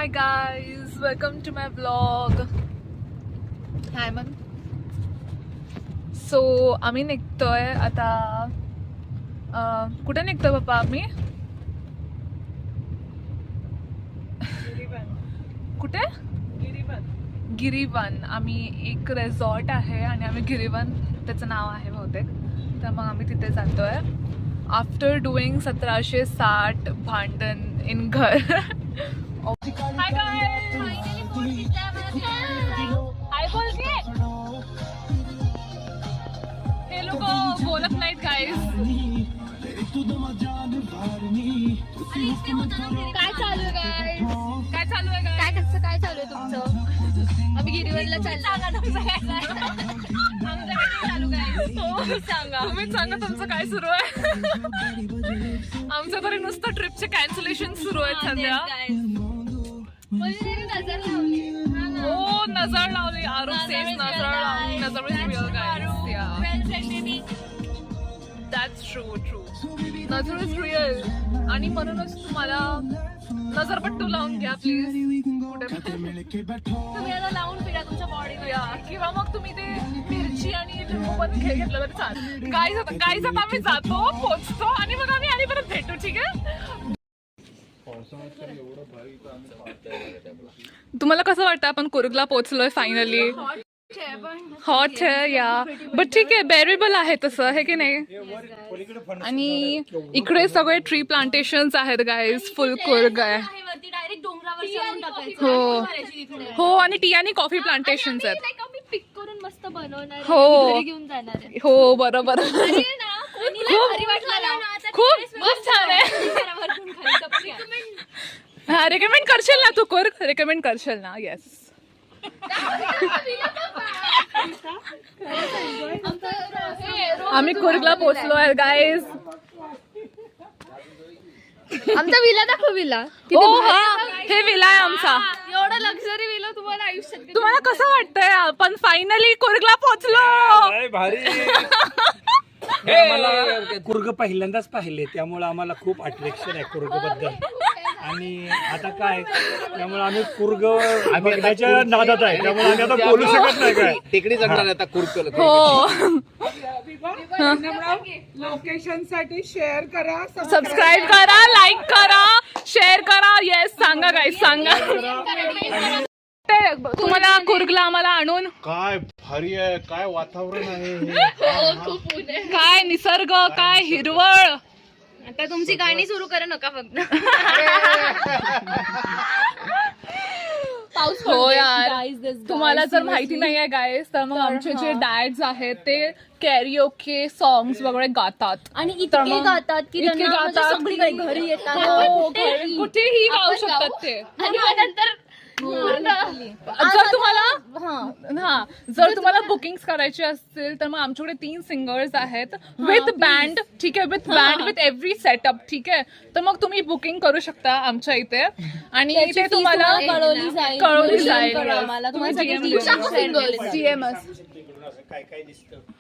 Hi guys, welcome to my vlog. Hi man. So आम्ही निघतोय आता. कुठे निघतोय पप्पा आम्ही? कुठे? गिरीवन. आम्ही एक रिसॉर्ट आहे आणि आम्ही गिरीवन त्याचं नाव आहे बहुतेक, तर मग आम्ही तिथे जातोय. आफ्टर डुईंग 1760 भांडण इन घर. हाय गाइस, हाय बोल के. हे लोक बोलत नाहीत गाइस. काय चालू आहे गाइस? काय चालू आहे काय कसं काय चालू आहे तुमचं? आम्ही गिरीवनला चाललो. तुम्हीच सांगा तुमचं काय सुरू आहे. आमचं तरी नुसतं ट्रिपचे कॅन्सलेशन सुरू आहेत सध्या. नजर लावली. हो नजर लावली. आरू सेज नजर लावली. नजर is real guys. That's true. नजर इज रिअल. आणि म्हणूनच तुम्हाला नजरपट्टू लावून घ्या प्लीज. तुम्ही आता लावून फिरा तुमच्या बॉडीला. किंवा मग तुम्ही ते मिरची आणि लिंबू पण घेतलं तरी चालेल. गाईज आता आम्ही जातो, पोचतो आणि मग आम्ही आणि परत भेटू. ठीक आहे. तुम्हाला कसं वाटतं आपण कुर्गला पोहोचलोय फायनली? हॉट आहे या, बट ठीक आहे, बेरेबल आहे तसं, हे की नाही. आणि इकडे सगळे ट्री प्लांटेशन्स आहेत गाईज. फुल कुर्ग आहे. डायरेक्ट डोंगरावर चढून टाकायचं. हो हो, आणि टी आणि कॉफी प्लांटेशन्स आहेत. पिक करून मस्त बनवणार. हो. घरी घेऊन जाणार. हो बरोबर. खूप छान आहे. हा, रेकमेंड करशील ना तू? कुर्ग रेकमेंड करशील ना? येस. आम्ही कुर्गला पोहोचलो आहे गाईज. आमचा विला दाखव. विला हो हा, हे विला आहे आमचा. एवढा लक्झरी विला तुम्हाला आयुष्यात. तुम्हाला कसं वाटतंय आपण फायनली कुर्गला पोहोचलो? भारी. कुर्ग पहिल्यांदाच पाहिले त्यामुळे आम्हाला खूप अट्रॅक्शन आहे कुर्ग बद्दल. आणि आता काय, त्यामुळे आम्ही कुर्ग बघण्याच्या नादात आहे, त्यामुळे आम्ही आता बोलू शकत नाही. काय टेकडी चढणार आता कुर्ग. हो. लोकेशन साठी शेअर करा, सबस्क्राईब करा, लाईक करा, शेअर करा. येस सांगा गाईज, सांगा. तुम्हाला कुर्गला आम्हाला आणून काय भारी आहे, काय वातावरण आहे, काय निसर्ग, काय हिरवळ. आता तुमची गाणी सुरू करू नका फक्त. पाऊस हो यार, तुम्हाला जर माहिती नाही आहे गाईज, तर मग आमचे जे डॅड्स आहेत ते कॅरिओके सॉंग्स वगैरे गातात. आणि इतके गातात की इतके त्यांना म्हणजे गातात सगळीकडे घरी येतात. हो, कुठेही गाऊ शकतात ते. आणि मग नंतर जर तुम्हाला बुकिंग करायची असतील तर मग आमच्याकडे 3 सिंगर्स आहेत विथ बँड. ठीक आहे, with band, with every setup. ठीक आहे, तर मग तुम्ही बुकिंग करू शकता आमच्या इथे आणि ते तुम्हाला कळवली जाईल. आम्हाला तुम्हाला GMS.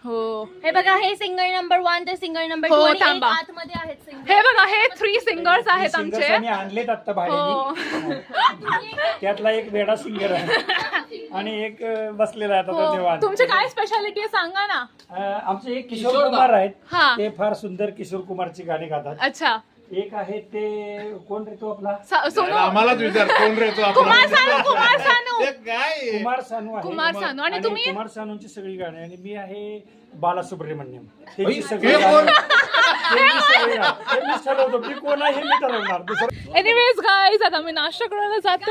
हो, हे बघा, हे सिंगल नंबर 1 ते सिंगल नंबर 2. हो, थांबा. आतमध्ये आहेत सिंगल. हे बघा, हे 3 सिंगर्स आहेत आमचे. आणलेत आता बाहेर. त्यातला एक वेडा सिंगर आहे आणि एक बसलेला आहे आता निवांत. तुमची काय स्पेशालिटी आहे सांगा ना. आमचे एक किशोर कुमार आहेत, हा. ते फार सुंदर किशोर कुमारची गाणी गातात. अच्छा. एक आहे ते कोण रे तो आपला सोनू. आम्हालाच विचार कोण रे तो कुमार सानू. काय कुमार सानू आहे. कुमार सानू. आणि तुम्ही? कुमार सानूंची सगळी गाणी. आणि मी आहे बालासुब्रमण्यम. त्यांची हे सगळी कोण? गाणी. हे मी ठरवतो मी कोण आहे हे मी ठरवणार. दुसरं एनिवेज गाईज, आता मी नाश्ता करायला जातो.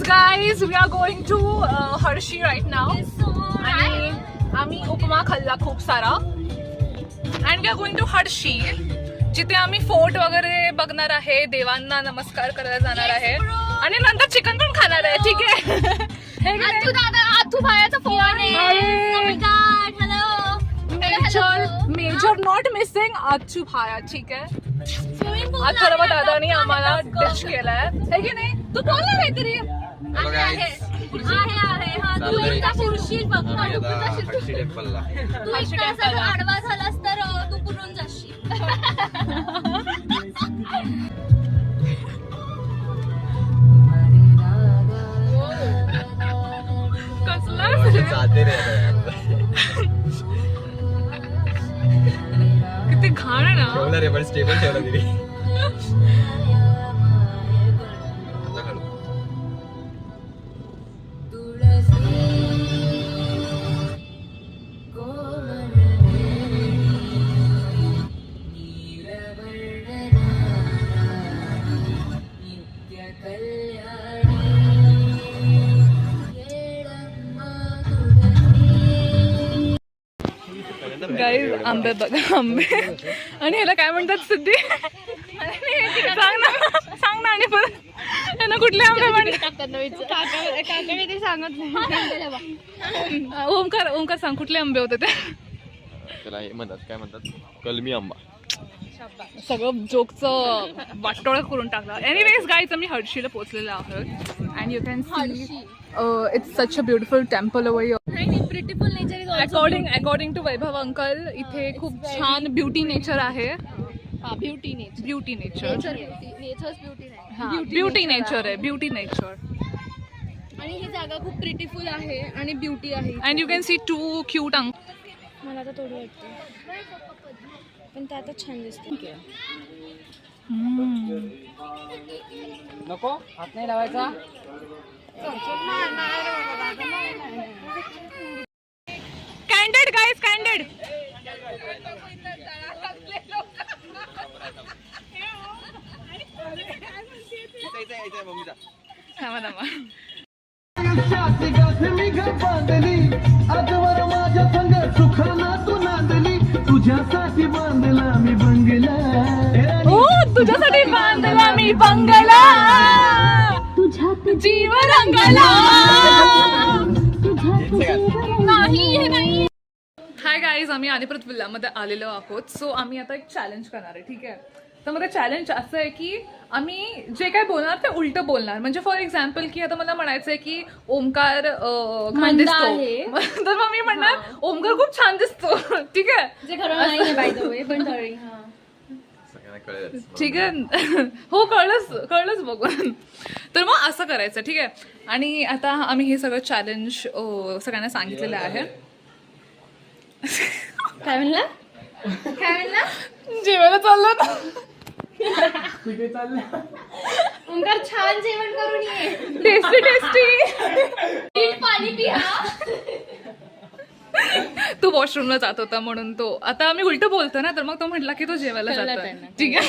Guys, we are going to Hershey right now. आणि आम्ही उपमा खाल्ला खूप सारा. And we are going to Hershey, जिथे आम्ही फोर्ट वगैरे बघणार आहे, देवांना नमस्कार करायला जाणार आहे आणि नंतर चिकन पण खाणार आहे. ठीक आहे. आतू भायाचा फोन आहे. मेजर नॉट मिसिंग आजू भाया. ठीक आहे. अथर्व दादानी आम्हाला डिश केलाय, है की नाही? तू बोल ना काहीतरी. आहे हा तू एकदा पुरशील फक्त हर्षी टेम्पलला. तू एकदा असं आडवा झालास तर तू पुरून जाशील. कसला जाते रे किती घाण आहे ना. ठेवला रे पण स्टेबल ठेवला तिने. गाईज आंबे बघा आंबे. आणि ह्याला काय म्हणतात सिद्धी सांग ना आणि परत त्यांना कुठले आंबे म्हणतात. काकाने ते सांगत नाही. ओमकार सांग कुठले आंबे होते ते. त्याला हे म्हणतात काय म्हणतात कलमी आंबा. सगळं जोकचं वाटोळं करून टाकलं. एनिवेज गाईज आम्ही हर्षीला पोहोचलेलो आहोत. And you can see it's such a beautiful temple over here. Beautiful nature is also according to Vaibhav uncle इथे खूप छान ब्युटी नेचर आहे. Beauty nature. Beauty nature nature's beauty नाही. ब्युटी नेचर आहे. Beauty nature. आणि ही जागा खूप ब्युटिफुल आहे आणि ब्युटी आहे. And you can see 2 cute मला आता थोडी वाटते पण ते आता छान दिसते. नको हात नाही लावायचा. कॅन्डेड गाईज कॅन्डेड. तुझ्यासाठी बांधला मी बंगला जीव रंगला. हाय गाईज आम्ही अनिप्रत विल्लामध्ये आलेलो आहोत. सो आम्ही आता एक चॅलेंज करणार आहे. ठीक आहे. तर मग चॅलेंज असं आहे की आम्ही जे काय बोलणार ते उलटं बोलणार. म्हणजे फॉर एक्झाम्पल की आता मला म्हणायचं आहे की ओमकार घाण दिसतो तर मग मी म्हणणार ओमकार खूप छान दिसतो. ठीक आहे. जे खरं नाही बाय द वे पण तरी ठीक आहे. हो कळलंच बघून. तर मग असं करायचं. ठीक आहे. आणि आता आम्ही हे सगळं चॅलेंज सगळ्यांना सांगितलेलं आहे. काय म्हणला जेवायला चाललो ना. ओंकार छान जेवण करून ये. टेस्टी पाणी पिया. तू वॉशरूमला जात होता म्हणून तो आता आम्ही उलट बोलतो ना तर मग तो म्हटला की तो जेवायला जातोय. ठीक आहे.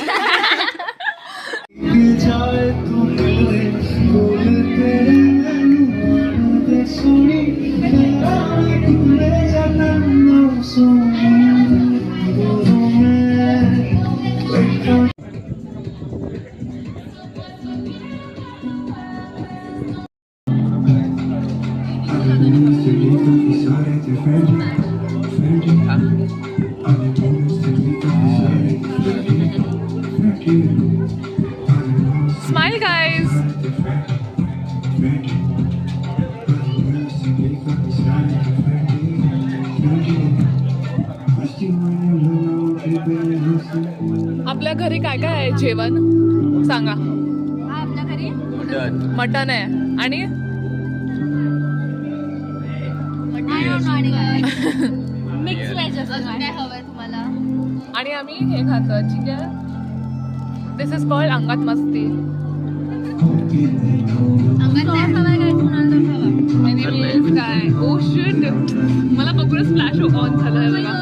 Smile guys. आपल्या घरी काय काय आहे जेवण सांगा. आपल्या घरी मटन आहे आणि मिक्स व्हेज असं काय हवंय तुम्हाला. आणि आम्ही हे खातो. ठीक आहे. दिस इज कॉल्ड अंगात मस्ती. अंगात काय हवंय काय तुम्हाला तर हवा. Anyways, काय ओ शिट मला बघूनच फ्लॅश ऑन झालं बघा.